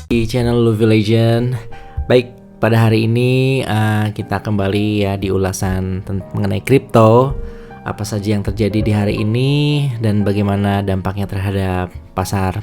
Di channel Luffy Legend. Baik, pada hari ini kita kembali ya di ulasan mengenai kripto. Apa saja yang terjadi di hari ini dan bagaimana dampaknya terhadap pasar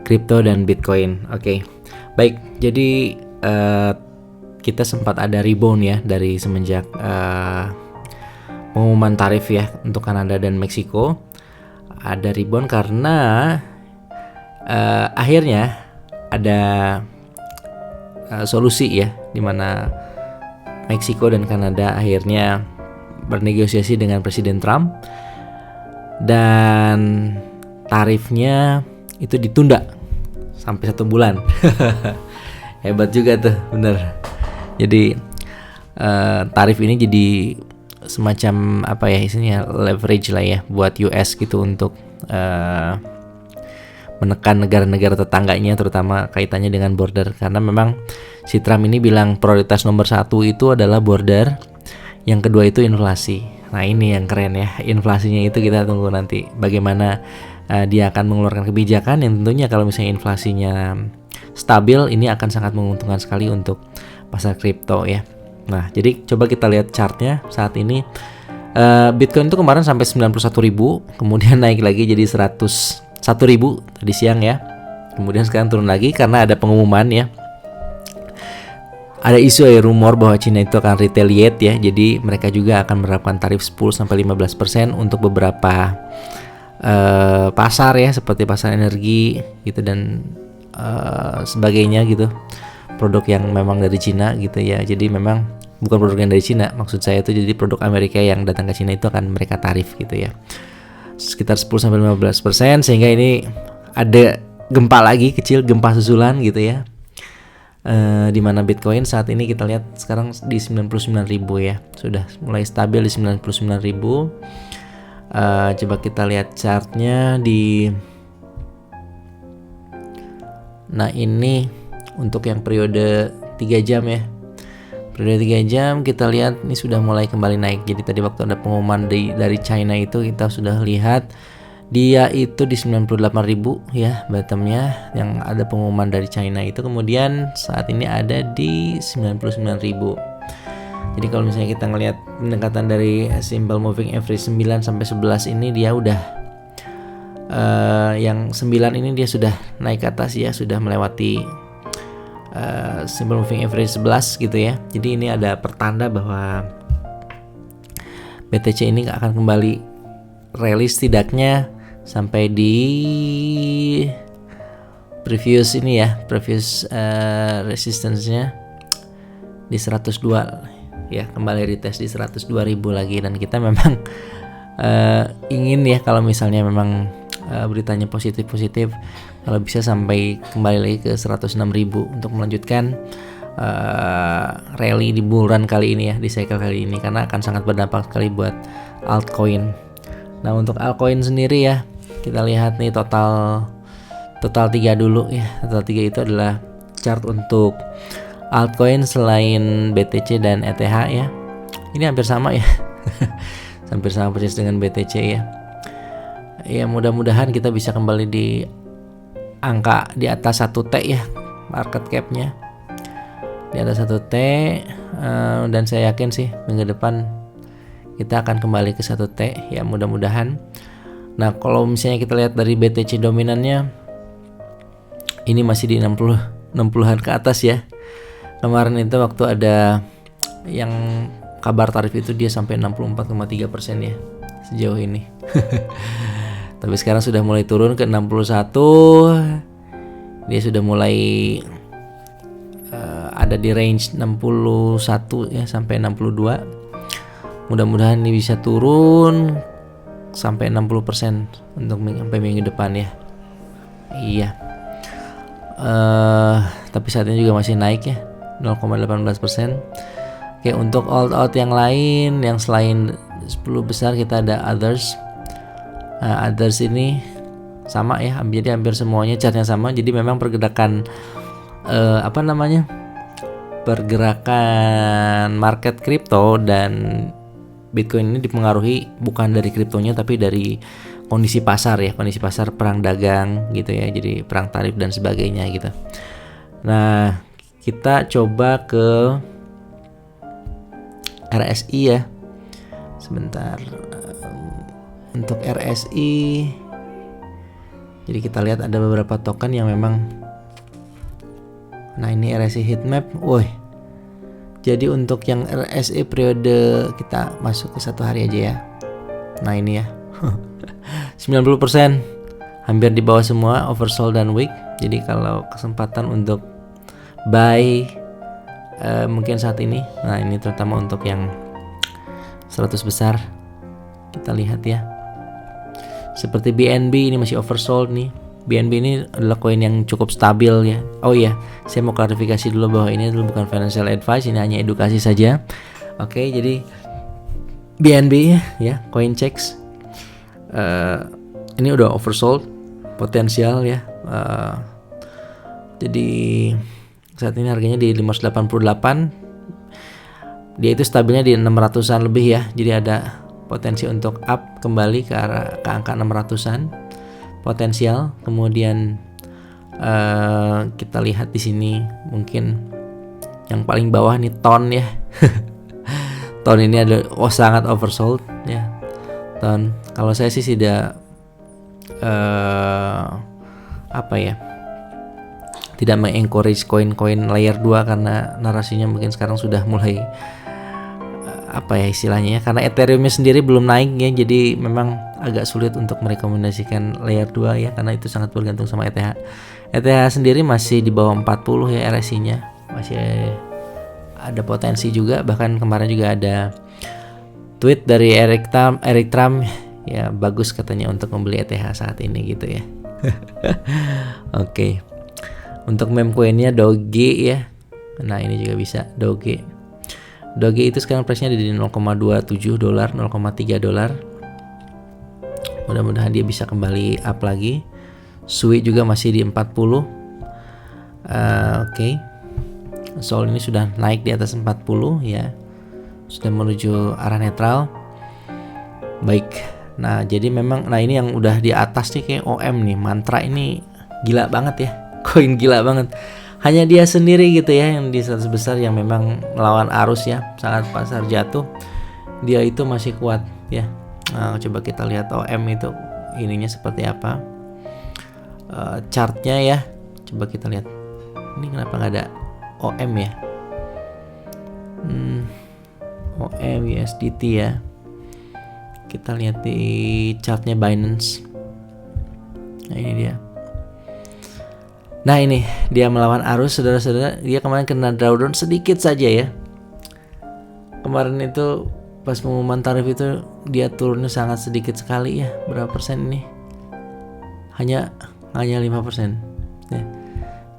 kripto dan Bitcoin. Oke. Baik, jadi kita sempat ada rebound ya dari semenjak pengumuman tarif ya untuk Kanada dan Meksiko. Ada rebound karena akhirnya ada solusi ya, di mana Meksiko dan Kanada akhirnya bernegosiasi dengan Presiden Trump dan tarifnya itu ditunda sampai 1 bulan. Hebat juga tuh, bener. Jadi tarif ini jadi semacam apa ya istilahnya, leverage lah ya buat US gitu untuk menekan negara-negara tetangganya, terutama kaitannya dengan border, karena memang si Trump ini bilang prioritas nomor 1 itu adalah border, yang kedua itu inflasi. Nah ini yang keren ya, inflasinya itu kita tunggu nanti bagaimana dia akan mengeluarkan kebijakan yang tentunya kalau misalnya inflasinya stabil, ini akan sangat menguntungkan sekali untuk pasar kripto ya. Nah jadi coba kita lihat chartnya saat ini. Bitcoin itu kemarin sampai 91.000, kemudian naik lagi jadi 101.000 tadi siang ya. Kemudian sekarang turun lagi karena ada pengumuman ya. Ada isu ya, rumor bahwa Cina itu akan retaliate ya. Jadi mereka juga akan menerapkan tarif 10-15% untuk beberapa pasar ya, seperti pasar energi gitu dan sebagainya gitu. Produk yang memang dari Cina gitu ya. Jadi memang bukan produk yang dari Cina, maksud saya itu jadi produk Amerika yang datang ke Cina itu akan mereka tarif gitu ya, sekitar 10-15%, sehingga ini ada gempa lagi kecil, gempa susulan gitu ya, di mana Bitcoin saat ini kita lihat sekarang di 99.000 ya, sudah mulai stabil di 99.000. Coba kita lihat chartnya nah ini untuk yang periode 3 jam ya. Periode 3 jam kita lihat ini sudah mulai kembali naik. Jadi tadi waktu ada pengumuman dari China itu kita sudah lihat dia itu di 98.000 ya bottomnya, yang ada pengumuman dari China itu. Kemudian saat ini ada di 99.000. Jadi kalau misalnya kita ngelihat pendekatan dari simple moving average 9 sampai 11 ini, dia udah yang 9 ini dia sudah naik ke atas ya, sudah melewati simple moving average 11 gitu ya. Jadi ini ada pertanda bahwa BTC ini akan kembali rally setidaknya sampai di previous ini ya, previous resistance-nya di 102 ya, kembali retest di 102.000 lagi. Dan kita memang ingin ya kalau misalnya memang beritanya positif, kalau bisa sampai kembali lagi ke 106.000 untuk melanjutkan rally di bull run kali ini ya, di cycle kali ini, karena akan sangat berdampak sekali buat altcoin. Nah untuk altcoin sendiri ya, kita lihat nih total 3 dulu ya. Total 3 itu adalah chart untuk altcoin selain BTC dan ETH ya. Ini hampir sama ya. Hampir sama persis dengan BTC ya. Ya mudah-mudahan kita bisa kembali di angka di atas 1T ya, market capnya di atas 1T, dan saya yakin sih minggu depan kita akan kembali ke 1T ya, mudah-mudahan. Nah kalau misalnya kita lihat dari BTC dominannya ini masih di 60-an ke atas ya. Kemarin itu waktu ada yang kabar tarif itu dia sampai 64,3% ya sejauh ini. Tapi sekarang sudah mulai turun ke 61. Dia sudah mulai ada di range 61 ya sampai 62. Mudah-mudahan ini bisa turun sampai 60% untuk sampai minggu depan ya. Iya. Tapi saat ini juga masih naik ya, 0,18%. Oke, untuk alt yang lain yang selain 10 besar kita ada others. Others ini sama ya, jadi hampir semuanya chartnya sama. Jadi memang pergerakan pergerakan market kripto dan Bitcoin ini dipengaruhi bukan dari kriptonya tapi dari kondisi pasar ya, kondisi pasar perang dagang gitu ya, jadi perang tarif dan sebagainya gitu. Nah, kita coba ke RSI ya. Sebentar. Untuk RSI, jadi kita lihat ada beberapa token yang memang. Nah, ini RSI heatmap. Woi. Jadi untuk yang RSI periode, kita masuk ke 1 hari aja ya. Nah, ini ya. 90% hampir di bawah semua, oversold dan weak. Jadi kalau kesempatan untuk buy mungkin saat ini. Nah, ini terutama untuk yang 100 besar. Kita lihat ya. Seperti BNB ini masih oversold nih. BNB ini adalah koin yang cukup stabil ya. Oh iya, saya mau klarifikasi dulu bahwa ini dulu bukan financial advice, ini hanya edukasi saja. Oke, jadi BNB ya, CoinCheck ini udah oversold potensial ya. Jadi saat ini harganya di 588. Dia itu stabilnya di 600-an lebih ya. Jadi ada potensi untuk up kembali ke angka 600-an potensial. Kemudian kita lihat di sini mungkin yang paling bawah nih TON ya. TON ini ada sangat oversold ya. TON kalau saya sih tidak tidak mengencourage koin-koin layer 2 karena narasinya mungkin sekarang sudah mulai istilahnya ya, karena Ethereum-nya sendiri belum naik ya, jadi memang agak sulit untuk merekomendasikan layer 2 ya, karena itu sangat bergantung sama ETH. ETH sendiri masih di bawah 40 ya RSI-nya, masih ada potensi juga. Bahkan kemarin juga ada tweet dari Eric Trump ya, bagus katanya untuk membeli ETH saat ini gitu ya. Oke. Untuk meme coinnya Doge ya. Nah, ini juga bisa Doge. Doge itu sekarang price-nya di $0.27, $0.3. Mudah-mudahan dia bisa kembali up lagi. Sui juga masih di 40. Oke. Sol ini sudah naik di atas 40 ya. Sudah menuju arah netral. Baik. Nah, jadi memang ini yang udah di atas nih kayak OM nih. Mantra ini gila banget ya. Koin gila banget. Hanya dia sendiri gitu ya yang di 100 besar yang memang melawan arus ya, saat pasar jatuh dia itu masih kuat ya. Nah, coba kita lihat OM itu ininya seperti apa, chartnya ya. Coba kita lihat ini kenapa nggak ada OM ya. OM USDT ya, kita lihat di chartnya Binance. Nah, ini dia. Nah, ini dia melawan arus, saudara-saudara. Dia kemarin kena drawdown sedikit saja ya. Kemarin itu pas pengumuman tarif itu dia turunnya sangat sedikit sekali ya. Berapa persen ini? Hanya 5% ya.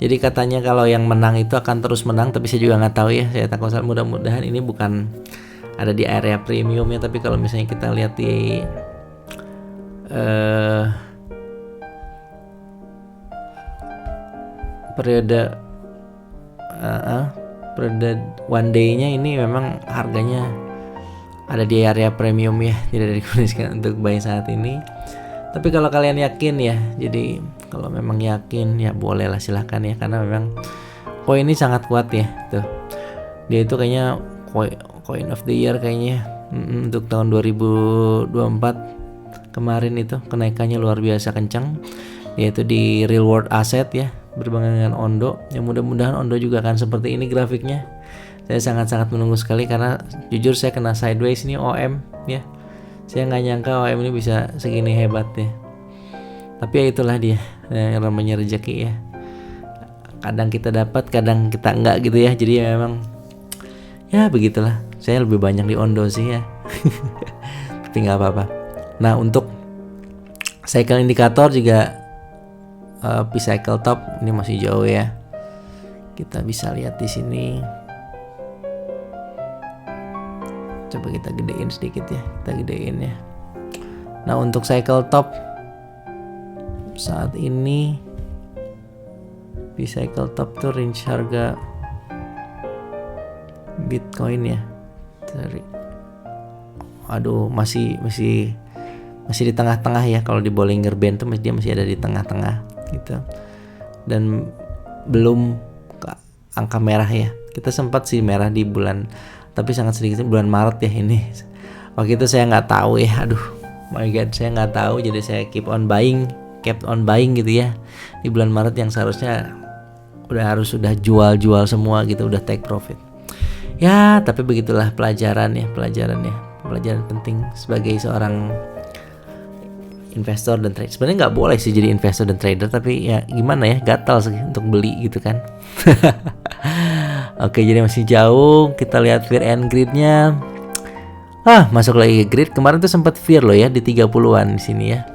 Jadi katanya kalau yang menang itu akan terus menang, tapi saya juga nggak tahu ya. Saya takut, mudah-mudahan ini bukan ada di area premium ya. Tapi kalau misalnya kita lihat di periode one day-nya ini memang harganya ada di area premium ya, tidak direkomendasikan untuk buy saat ini. Tapi kalau kalian yakin ya, jadi kalau memang yakin ya bolehlah, silahkan ya, karena memang koin ini sangat kuat ya. Tuh, dia itu kayaknya coin of the year kayaknya untuk tahun 2024 kemarin itu kenaikannya luar biasa kencang, yaitu di real world asset ya, berbarengan dengan Ondo. Yang mudah-mudahan Ondo juga akan seperti ini grafiknya. Saya sangat-sangat menunggu sekali karena jujur saya kena sideways ini OM ya. Saya nggak nyangka OM ini bisa segini hebat ya. Tapi ya itulah dia yang namanya rezeki ya. Kadang kita dapat, kadang kita enggak gitu ya. Jadi ya memang ya begitulah. Saya lebih banyak di Ondo sih ya. Tapi nggak apa-apa. Nah, untuk cycle indikator juga P-cycle top ini masih jauh ya. Kita bisa lihat di sini. Coba kita gedein sedikit ya. Kita gedein ya. Nah, untuk cycle top saat ini P-cycle top tuh range harga Bitcoin ya. Masih di tengah-tengah ya. Kalau di Bollinger Band tuh dia masih ada di tengah-tengah gitu, dan belum angka merah ya. Kita sempat sih merah di bulan, tapi sangat sedikit bulan Maret ya ini. Waktu itu saya nggak tahu ya, aduh my god, saya nggak tahu, jadi saya kept on buying gitu ya di bulan Maret yang seharusnya sudah jual semua gitu, udah take profit. Ya, tapi begitulah pelajaran penting sebagai seorang investor dan trader. Sebenarnya nggak boleh sih jadi investor dan trader, tapi ya gimana ya, gatal sih untuk beli gitu kan. Oke, jadi masih jauh. Kita lihat fear and greed-nya. Masuk lagi ke greed. Kemarin tuh sempat fear loh ya di 30-an di sini ya.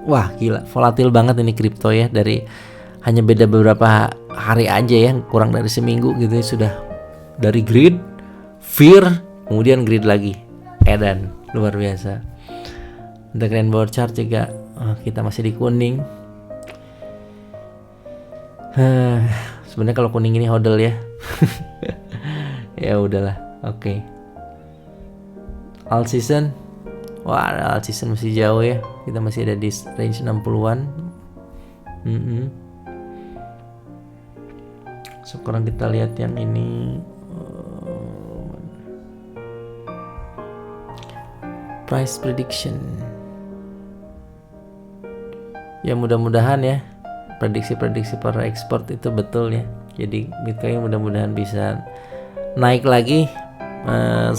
Wah, gila, volatil banget ini kripto ya, dari hanya beda beberapa hari aja ya, kurang dari seminggu gitu ya, sudah dari greed, fear, kemudian greed lagi. Edan, luar biasa. Untuk rainbow chart juga kita masih di kuning. Sebenarnya kalau kuning ini hodl ya. Ya udahlah, oke. All season. Wah, all season masih jauh ya. Kita masih ada di range 60-an. Sekarang kita lihat yang ini. Price prediction. Ya mudah-mudahan ya prediksi para ekspor itu betul ya. Jadi Bitcoin mudah-mudahan bisa naik lagi 100%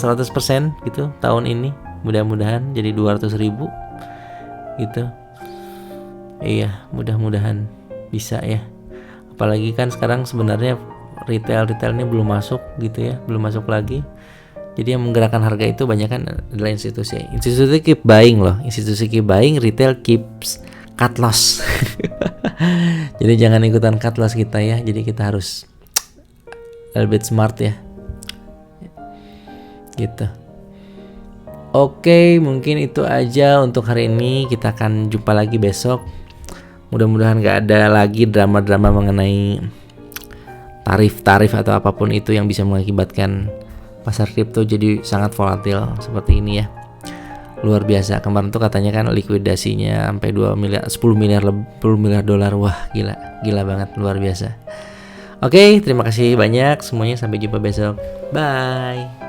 gitu tahun ini. Mudah-mudahan jadi 200.000 gitu. Iya, mudah-mudahan bisa ya. Apalagi kan sekarang sebenarnya retailnya belum masuk gitu ya, belum masuk lagi. Jadi yang menggerakkan harga itu banyak kan adalah institusi. Institusi keep buying loh. Institusi keep buying, retail keeps cut loss. Jadi jangan ikutan cut loss kita ya. Jadi kita harus a little bit smart ya. Gitu. Oke, mungkin itu aja untuk hari ini. Kita akan jumpa lagi besok. Mudah-mudahan gak ada lagi drama-drama mengenai tarif-tarif atau apapun itu yang bisa mengakibatkan pasar kripto jadi sangat volatil seperti ini ya. Luar biasa. Kemarin tuh katanya kan likuidasinya sampai 10 miliar dolar. Wah, gila banget, luar biasa. Oke, terima kasih banyak semuanya, sampai jumpa besok. Bye.